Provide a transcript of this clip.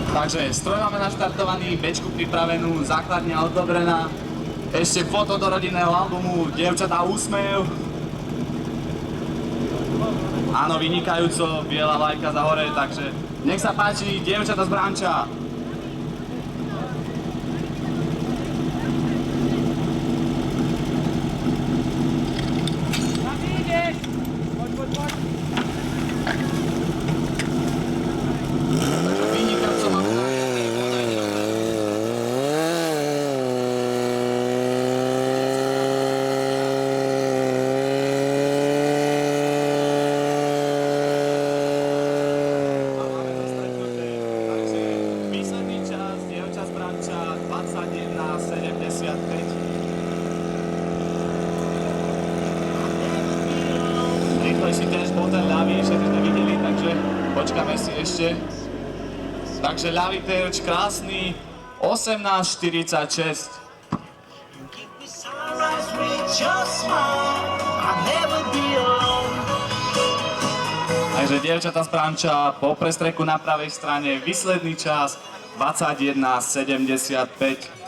Takže stroj máme naštartovaný, bečku pripravenú, základňa odobrená. Ešte foto do rodinného albumu, dievčatá úsmev. Áno, vynikajúco, biela vlajka za hore, takže nech sa páči, dievčatá z Branča. Výsledný čas, dievča z Branča 21:75. Rýchlejší tiež bol ten ľavý, všetci sme videli, takže počkáme si ešte. Takže ľavý terč krásny, 18:46. Takže dievčatá z Branča po prestreku na pravej strane, výsledný čas 21:75.